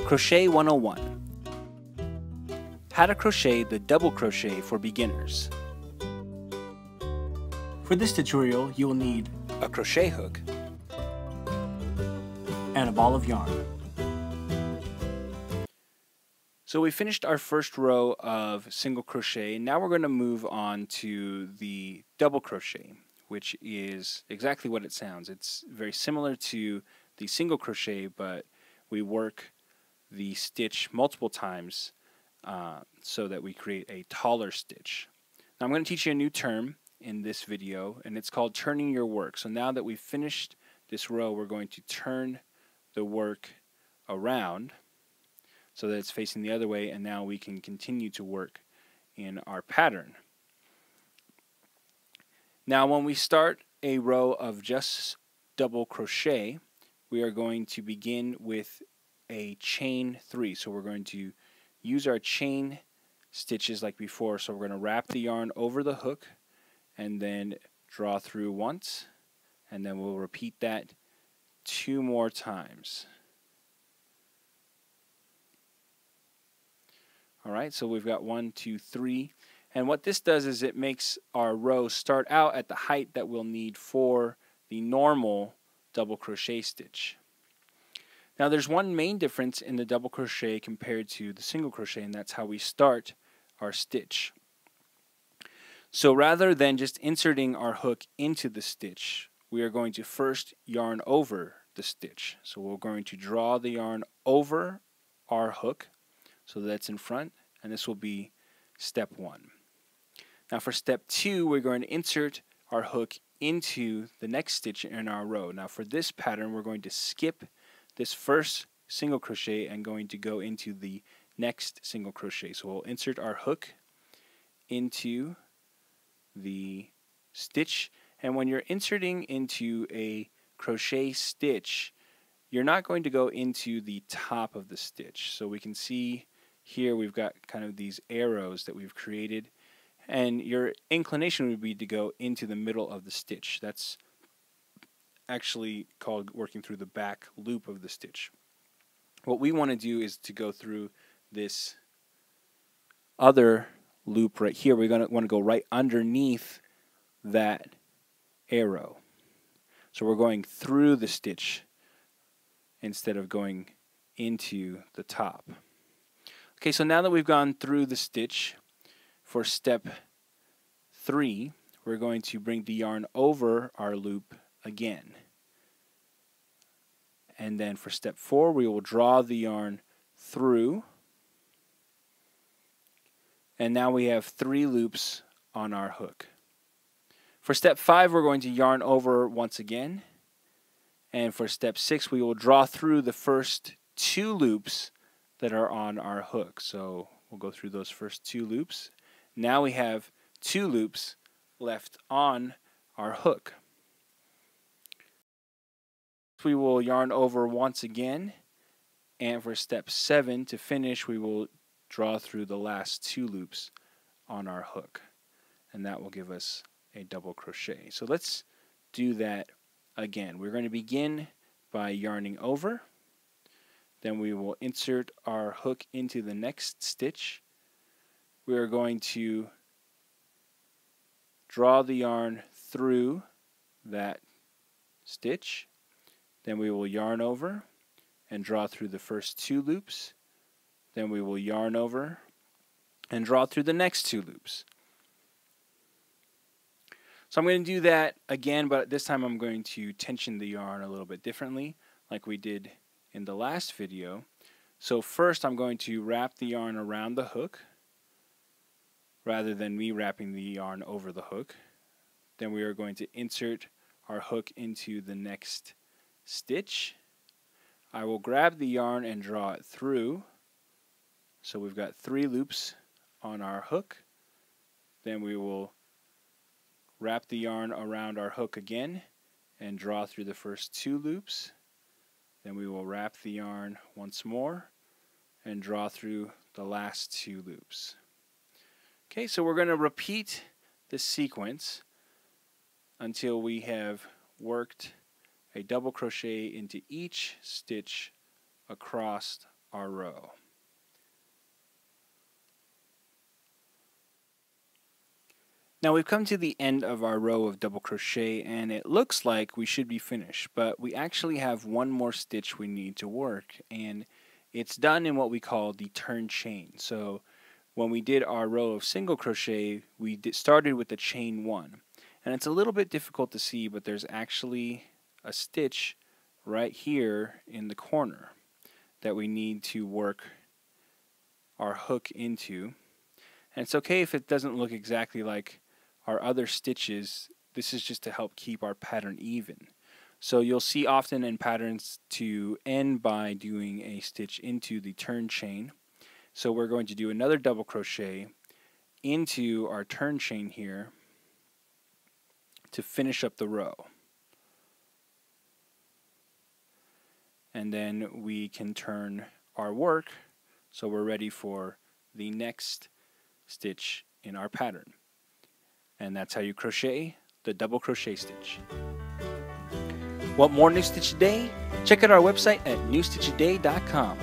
Crochet 101. How to crochet the double crochet for beginners. For this tutorial, you will need a crochet hook and a ball of yarn. So we finished our first row of single crochet. Now we're going to move on to the double crochet, which is exactly what it sounds. It's very similar to the single crochet, but we work the stitch multiple times so that we create a taller stitch. Now I'm going to teach you a new term in this video, and it's called turning your work. So now that we've finished this row, we're going to turn the work around so that it's facing the other way, and now we can continue to work in our pattern. Now when we start a row of just double crochet, we are going to begin with a chain 3. So we're going to use our chain stitches like before. So we're going to wrap the yarn over the hook and then draw through once, and then we'll repeat that 2 more times. Alright, so we've got 1, 2, 3. And what this does is it makes our row start out at the height that we'll need for the normal double crochet stitch. Now there's one main difference in the double crochet compared to the single crochet, and that's how we start our stitch. So rather than just inserting our hook into the stitch, we are going to first yarn over the stitch. So we're going to draw the yarn over our hook so that's in front, and this will be step 1. Now for step 2, we're going to insert our hook into the next stitch in our row. Now for this pattern, we're going to skip this first single crochet and going to go into the next single crochet. So we'll insert our hook into the stitch, and when you're inserting into a crochet stitch, you're not going to go into the top of the stitch. So we can see here we've got kind of these arrows that we've created, and your inclination would be to go into the middle of the stitch. That's actually called working through the back loop of the stitch. What we want to do is to go through this other loop right here. We're going to want to go right underneath that arrow. So we're going through the stitch instead of going into the top. Okay, so now that we've gone through the stitch, for step 3, we're going to bring the yarn over our loop again. And then for step 4, we will draw the yarn through. And now we have 3 loops on our hook. For step 5, we're going to yarn over once again. And for step 6, we will draw through the first 2 loops that are on our hook. So we'll go through those first 2 loops. Now we have 2 loops left on our hook. We will yarn over once again, and for step 7 to finish, we will draw through the last 2 loops on our hook, and that will give us a double crochet. So let's do that again. We're going to begin by yarning over, then we will insert our hook into the next stitch. We are going to draw the yarn through that stitch. Then we will yarn over and draw through the first 2 loops. Then we will yarn over and draw through the next 2 loops. So I'm going to do that again, but this time I'm going to tension the yarn a little bit differently, like we did in the last video. So first I'm going to wrap the yarn around the hook rather than me wrapping the yarn over the hook. Then we are going to insert our hook into the next stitch. I will grab the yarn and draw it through. So we've got 3 loops on our hook. Then we will wrap the yarn around our hook again and draw through the first 2 loops. Then we will wrap the yarn once more and draw through the last 2 loops. Okay, so we're going to repeat this sequence until we have worked a double crochet into each stitch across our row. Now we've come to the end of our row of double crochet, and it looks like we should be finished, but we actually have one more stitch we need to work, and it's done in what we call the turn chain. So when we did our row of single crochet, we started with the chain 1, and it's a little bit difficult to see, but there's actually a stitch right here in the corner that we need to work our hook into. And it's okay if it doesn't look exactly like our other stitches. This is just to help keep our pattern even. So you'll see often in patterns to end by doing a stitch into the turn chain. So we're going to do another double crochet into our turn chain here to finish up the row. And then we can turn our work so we're ready for the next stitch in our pattern. And that's how you crochet the double crochet stitch. Want more New Stitch a Day? Check out our website at newstitchaday.com.